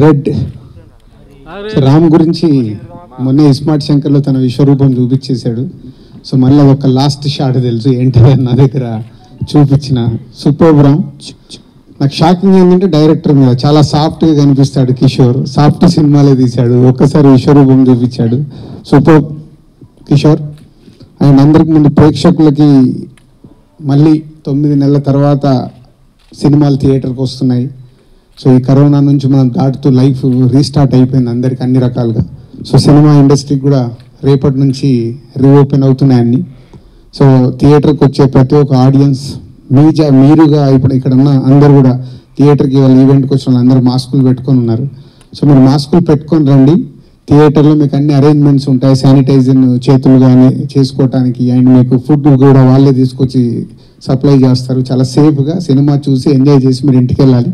Red Ram గురించి మొన్న smart శంకర్లో తన విశ్వరూపం చూపించేశాడు. సో మళ్ళీ ఒక లాస్ట్ షాట్ తెలుసు ఏంటంటే నా దగ్గర చూపించిన సూపర్ రామ్. నాకు షాకింగ్ ఏంటంటే డైరెక్టర్ మీద చాలా సాఫ్ట్గా కనిపిస్తాడు కిషోర్. సాఫ్ట్ సినిమాలే తీశాడు, ఒక్కసారి విశ్వరూపం చూపించాడు. సూపర్ కిషోర్. అండ్ అందరికి ముందు ప్రేక్షకులకి మళ్ళీ 9 నెలల తర్వాత సినిమాలు థియేటర్కి వస్తున్నాయి. సో ఈ కరోనా నుంచి మనం దాటుతూ లైఫ్ రీస్టార్ట్ అయిపోయింది అందరికి అన్ని రకాలుగా. సో సినిమా ఇండస్ట్రీకి కూడా రేపటి నుంచి రీఓపెన్ అవుతున్నాయన్నీ. సో థియేటర్కి వచ్చే ప్రతి ఒక్క ఆడియన్స్ మీరుగా ఇప్పుడు ఇక్కడ ఉన్న అందరు కూడా థియేటర్కి వాళ్ళ ఈవెంట్కి వచ్చిన వాళ్ళు అందరూ మాస్కులు పెట్టుకొని ఉన్నారు. సో మీరు మాస్కులు పెట్టుకొని రండి. థియేటర్లో మీకు అన్ని అరేంజ్మెంట్స్ ఉంటాయి, శానిటైజర్ చేతులు కానీ చేసుకోవటానికి. అండ్ మీకు ఫుడ్ కూడా వాళ్ళే తీసుకొచ్చి సప్లై చేస్తారు. చాలా సేఫ్గా సినిమా చూసి ఎంజాయ్ చేసి మీరు ఇంటికి వెళ్ళాలి.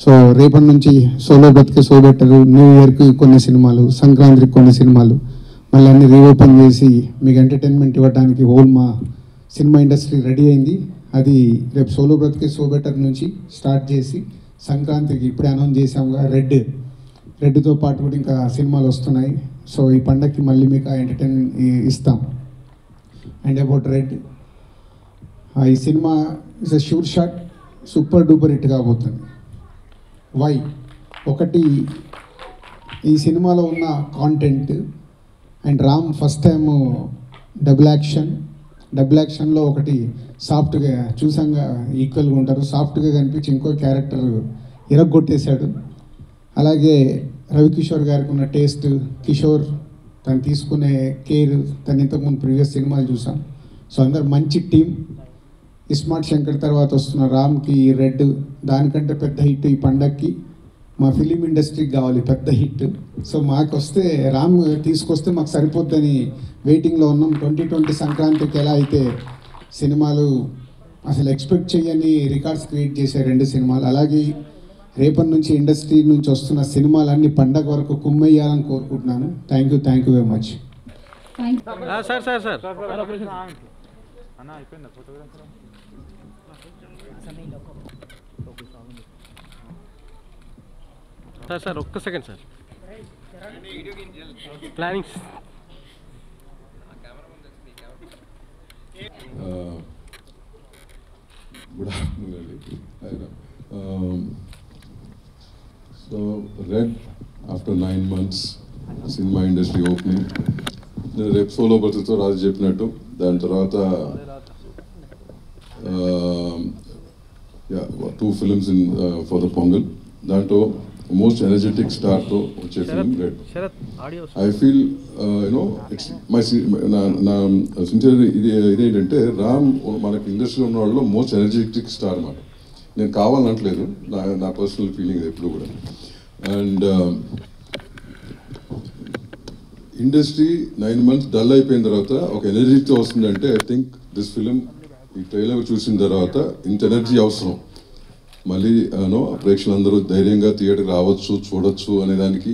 సో రేపటి నుంచి సోలో బ్రతికే సో బెటర్, న్యూ ఇయర్కి కొన్ని సినిమాలు, సంక్రాంతికి కొన్ని సినిమాలు, మళ్ళీ అన్ని రీఓపెన్ చేసి మీకు ఎంటర్టైన్మెంట్ ఇవ్వడానికి హోల్ మా సినిమా ఇండస్ట్రీ రెడీ అయింది. అది రేపు సోలో బ్రతికే సో బెటర్ నుంచి స్టార్ట్ చేసి సంక్రాంతికి ఇప్పుడే అనౌన్స్ చేసాముగా రెడ్తో పాటు కూడా ఇంకా సినిమాలు వస్తున్నాయి. సో ఈ పండగకి మళ్ళీ మీకు ఆ ఎంటర్టైన్మెంట్ ఇస్తాం. అండ్ అబౌట్ రెడ్, ఈ cinema is a sure shot, super duper hit కాబోతుంది. వై? ఒకటి, ఈ సినిమాలో ఉన్న content and Ram first time double యాక్షన్లో ఒకటి సాఫ్ట్గా చూసాంగా ఈక్వల్గా ఉంటారు, సాఫ్ట్గా కనిపించి ఇంకో క్యారెక్టర్ ఇరగొట్టేశాడు. అలాగే రవికిషోర్ గారికి ఉన్న టేస్ట్, కిషోర్ తను తీసుకునే కేర్, తను ఇంతకుముందు ప్రీవియస్ సినిమాలు చూసాం. సో అందరు మంచి టీం. స్మార్ట్ శంకర్ తర్వాత వస్తున్న రామ్కి రెడ్ దానికంటే పెద్ద హిట్ ఈ పండగకి మా ఫిలిం ఇండస్ట్రీకి కావాలి పెద్ద హిట్. సో మాకు వస్తే రామ్ తీసుకొస్తే మాకు సరిపోద్దని వెయిటింగ్లో ఉన్నాం. 2020 సంక్రాంతికి ఎలా అయితే సినిమాలు అసలు ఎక్స్పెక్ట్ చేయని రికార్డ్స్ క్రియేట్ చేసే 2 సినిమాలు, అలాగే రేపటి నుంచి ఇండస్ట్రీ నుంచి వస్తున్న సినిమాలన్నీ పండగ వరకు కుమ్మయ్యాలని కోరుకుంటున్నాను. Thank you very much. Sir ఒక్క second sir. Plannings good afternoon అండి. So Red after 9 months cinema industry opening. నేను రేపు సోలో బర్త్తో రాజు చెప్పినట్టు దాని తర్వాత 2 films in for the Pongal. దాంట్లో మోస్ట్ ఎనర్జెటిక్ స్టార్తో వచ్చే film red. I feel it's నా సిన్సియర్ ఇదేంటంటే రామ్ మనకి ఇండస్ట్రీలో ఉన్న వాళ్ళలో మోస్ట్ ఎనర్జెటిక్ స్టార్ అన్నమాట. నేను కావాలనట్లేదు, నా పర్సనల్ ఫీలింగ్ ఎప్పుడు కూడా. అండ్ ఇండస్ట్రీ 9 months డల్ అయిపోయిన తర్వాత ఒక ఎనర్జీతో వస్తుందంటే ఐ థింక్ దిస్ ఫిలిం ఈ ట్రైలర్ చూసిన తర్వాత ఇంత ఎనర్జీ అవసరం. మళ్ళీ ప్రేక్షకులందరూ ధైర్యంగా థియేటర్కి రావచ్చు, చూడొచ్చు అనే దానికి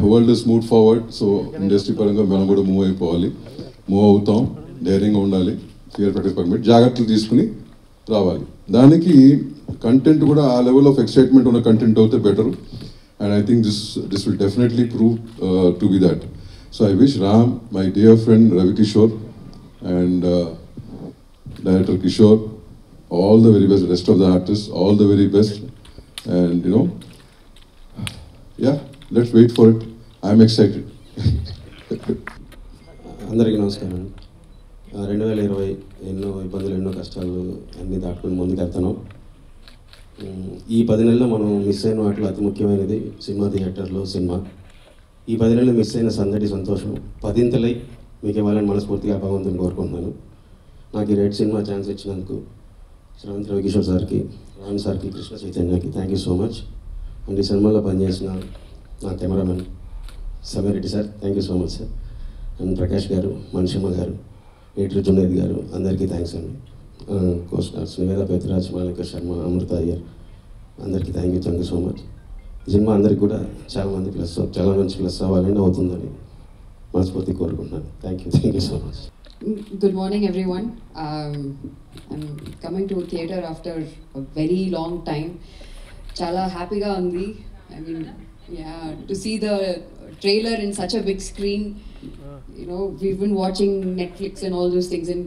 world is move forward. So industry పరంగా మనం కూడా మూవ్ అవుతాం, ధైర్యంగా ఉండాలి, ఫియర్ ప్రాక్టీస్ పర్మిట్ జాగ్రత్తలు తీసుకుని రావాలి. దానికి కంటెంట్ కూడా ఆ లెవెల్ ఆఫ్ ఎక్సైట్మెంట్ ఉన్న కంటెంట్ అవుతే better. And I think this will definitely prove to be that. So I wish Ram, my dear friend Ravi Kishore and director Kishore, all the very best, rest of the artists, all the very best. And yeah, let's wait for it. I'm excited. అందరికీ నమస్కారం. 2020 ఎన్నో ఇబ్బందులు, ఎన్నో కష్టాలు అన్నీ దాటుకుని ముందుకు వెళ్తున్నాం. ఈ 10 నెలల్లో మనం మిస్ అయిన వాటిలో అతి ముఖ్యమైనది సినిమా థియేటర్లో సినిమా. ఈ 10 నెలలు మిస్ అయిన సందడి, సంతోషం 10 మీకు ఇవ్వాలని మనస్ఫూర్తిగా భగవంతుని కోరుకుంటున్నాను. నాకు ఈ రెడ్ సినిమా ఛాన్స్ ఇచ్చినందుకు శ్రవంత్ రవికిషోర్ సార్కి, రామ్ సార్కి, కృష్ణ చైతన్యకి thank you so much. And ఈ సినిమాలో పనిచేసిన నా cameraman Sameer Reddy sir, thank you so much sir. And Prakash garu, Manishamma గారు, ఏటర్ జునేద్ గారు, అందరికీ థ్యాంక్స్ అండి. కో స్టార్స్ నివేద పెత్రాజ్, మాలిక శర్మ, అమృత అయ్యర్, అందరికీ థ్యాంక్ యూ సో మచ్. ఈ సినిమా అందరికీ కూడా చాలా మంచి ప్లస్ అవ్వాలని అవుతుందని మనస్ఫూర్తి కోరుకుంటున్నాను. Thank you so much. Good morning, everyone. I'm coming to theatre after a very long time. Chala happy ga undi. I mean, yeah, to see the trailer in such a big screen. You know, we've been watching Netflix and all those things in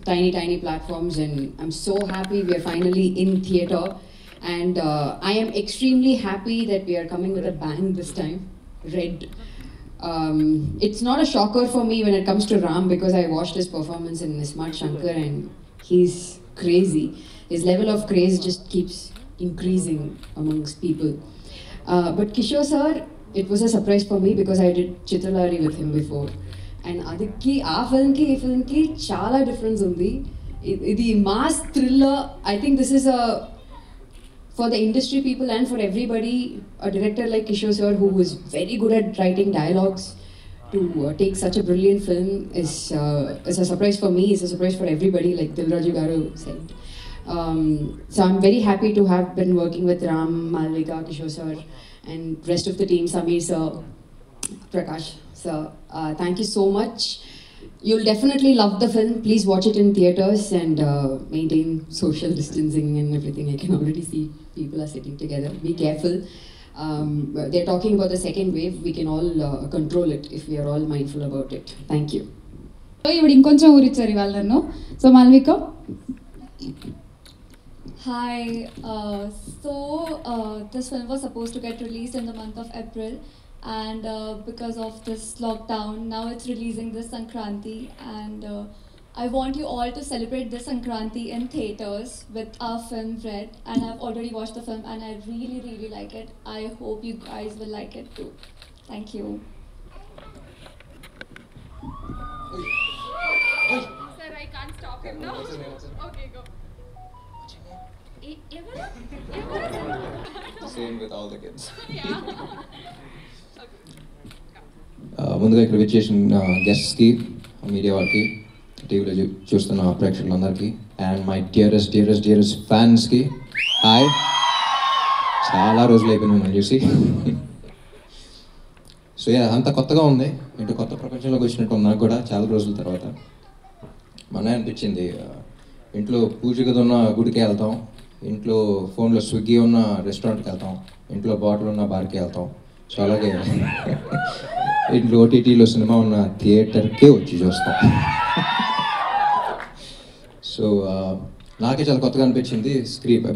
tiny platforms, and I'm so happy we are finally in theatre. And I am extremely happy that we are coming with a bang this time. Red. It's not a shocker for me when it comes to Ram, because I watched his performance in Smart Shankar and he's crazy. His level of craze just keeps increasing amongst people. But Kishore sir, it was a surprise for me because I did Chitralari with him before. And adiki aa film ki chala difference undi. Idi mass thriller. I think this is a, for the industry people and for everybody, a director like Kishore sir, who is very good at writing dialogues, to take such a brilliant film is a surprise for me. It's a surprise for everybody, like Dilraju Garu said. So I'm very happy to have been working with Ram, Malvika, Kishore sir, and rest of the team, Samir sir, Prakash sir. Thank you so much. You'll definitely love the film. Please watch it in theatres and maintain social distancing and everything. I can already see people are sitting together. Be careful. They're talking about the second wave. We can all control it if we are all mindful about it. Thank you. ఇప్పుడు ఇంకొంచెం ఊరిచ్చారు ఇవాళ నన్ను. So Malvika. Hi. This film was supposed to get released in the month of April, and because of this lockdown, now it's releasing this Sankranti, and I want you all to celebrate this Sankranti in theatres with our film Red, and I've already watched the film and I really like it. I hope you guys will like it too. Thank you. Sir, I can't stop him now. Okay, go. Same with all the kids. Yeah. ముందుగా ఇక్కడ విచ్చేసిన గెస్ట్స్కి, media వాళ్ళకి, టీవీలో చూస్తున్న ప్రేక్షకులందరికీ, and my dearest ఫ్యాన్స్కి hi. చాలా రోజులు అయిపోయింది మిమ్మల్ని చూసి. సో అంత కొత్తగా ఉంది, ఇంటూ కొత్త ప్రపంచంలోకి వచ్చినట్టు నాకు కూడా చాలా రోజుల తర్వాత. మొన్న అనిపించింది, ఇంట్లో పూజ గది ఉన్న గుడికి వెళ్తాం, ఇంట్లో ఫోన్లో స్విగ్గీ ఉన్న రెస్టారెంట్కి వెళ్తాం, ఇంట్లో బాటిల్ ఉన్న బార్కి వెళ్తాం. సో అలాగే ఇంట్లో ఓటీటీలో సినిమా ఉన్న థియేటర్కే వచ్చి చూస్తాం. సో నాకే చాలా కొత్తగా అనిపించింది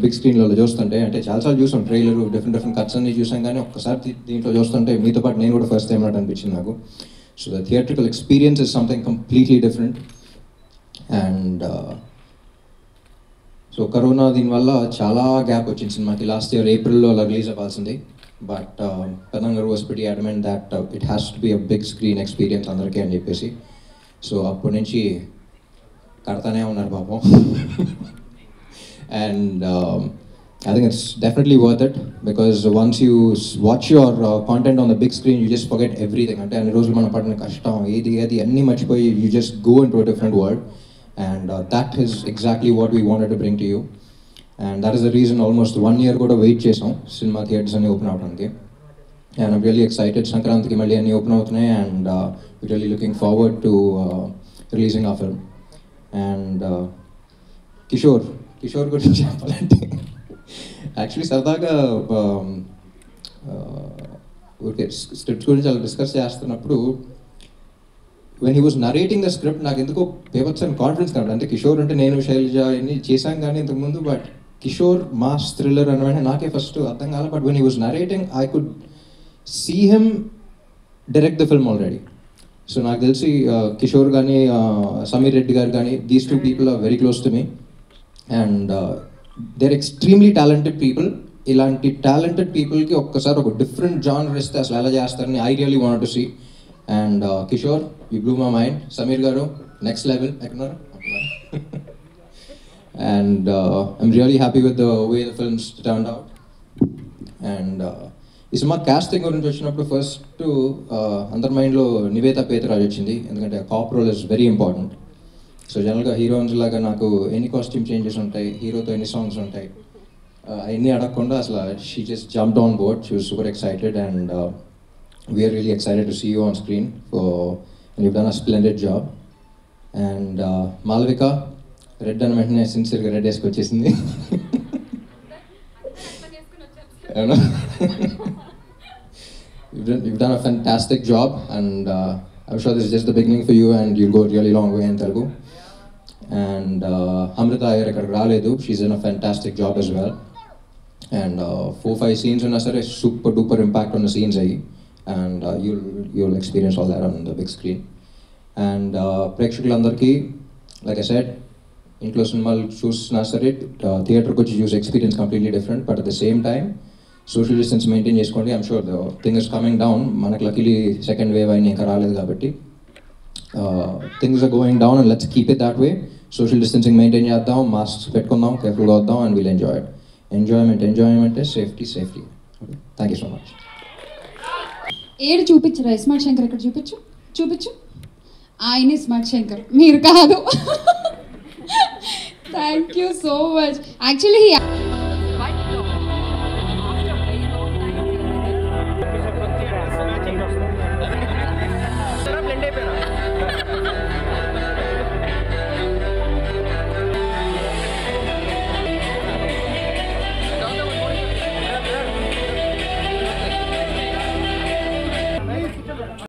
బిగ్ స్క్రీన్లలో చూస్తుంటే. అంటే చాలాసార్లు చూసాం ట్రైలర్, డిఫరెంట్ కట్స్ అన్ని చూసాం, కానీ ఒక్కసారి దీంట్లో చూస్తుంటే మీతో పాటు నేను కూడా ఫస్ట్ టైం అన్నట్టు అనిపించింది నాకు. So the theatrical experience is something completely different. And so corona దీనివల్ల చాలా గ్యాప్ వచ్చింది సినిమాకి. లాస్ట్ ఇయర్ ఏప్రిల్లో అలా రిలీజ్ అవ్వాల్సింది, బట్ పెద్దం గారు was pretty adamant that it has to be a big screen experience అందరికీ అని చెప్పేసి. సో అప్పటి నుంచి కడతానే ఉన్నారు పాపం. And I think it's definitely worth it, because once you watch your content on the big screen, you just forget everything. అంటే అన్ని రోజులు మనం పడిన కష్టం ఏది అన్నీ మర్చిపోయి you just go into a different world. And that is exactly what we wanted to bring to you, and that is the reason almost 1 year kuda wait chesam cinema theaters ani open avdaniki. And I'm really excited. Sankranti ki malli anni open avutunayi, and we're really looking forward to releasing our film. And Kishore gurinchi cheppalante actually sardaga okay script gurinchi alla discuss chestunnappudu, when he was narrating the script, నాకు ఎందుకో బేవత్స్ and confidence కనబడి. అంటే కిషోర్ అంటే నేను శైలజ ఇన్ని చేశాం కానీ ఇంతకుముందు, బట్ కిషోర్ మాస్ థ్రిల్లర్ అని వెంటనే నాకే ఫస్ట్ అర్థం కాలే. But when he was narrating I could see him direct the film already. So నాకు తెలిసి కిషోర్ కానీ సమీర్ రెడ్డి గారు కానీ, these two people are very close to me, and they are extremely talented people. ఇలాంటి టాలెంటెడ్ పీపుల్కి ఒక్కసారి ఒక డిఫరెంట్ జానర్ ఇస్తే అసలు ఎలా చేస్తారని I really want to see. And Kishore, you blew my mind. Samir garu, next level. And I'm really happy with the way the films turned out. And ఈ సినిమా కాస్టింగ్ గురించి వచ్చినప్పుడు ఫస్ట్ అందరి మైండ్లో నివేతా పేతురాజ్ వచ్చింది, ఎందుకంటే cop role is very important. So జనరల్గా heroines లాగా నాకు ఎన్ని కాస్ట్యూమ్ చేంజెస్ ఉంటాయి, హీరోతో ఎన్ని సాంగ్స్ ఉంటాయి, అవన్నీ అడగకుండా అసలు she just jumped on board. She was super excited, and we are really excited to see you on screen and you've done a splendid job. And Malvika, red అని వెంటనే సిన్సియర్గా red వేసుకొచ్చేసింది. You've done a fantastic job, and I'm sure this is just the beginning for you, and you'll go a really long way in Telugu. And Amrita Iyer ikkadiki raaledu, she's done a fantastic job as well. And 4-5 scenes unna sare super duper impact on the scenes ayi, and you'll experience all that on the big screen. And ప్రేక్షకులందరికీ, like I said, ఇంట్లో సినిమాలు చూసినా సరే థియేటర్కి వచ్చి చూసే experience completely different, but at the same time social distance maintain చేసుకోండి. I'm sure the thing is coming down. మనకు లక్కీలీ సెకండ్ వేవ్ అయినా ఇంకా రాలేదు కాబట్టి things are going down, and let's keep it that way. Social distancing maintain చేద్దాం, mask పెట్టుకుందాం, కేర్ఫుల్గా వద్దాం, and will enjoy it. Enjoyment safety. Thank you so much. ఏడు చూపించరా స్మార్ట్ శంకర్? ఇక్కడ చూపించు. ఆయనే స్మార్ట్ శంకర్, మీరు కాదు. Thank you so much. Actually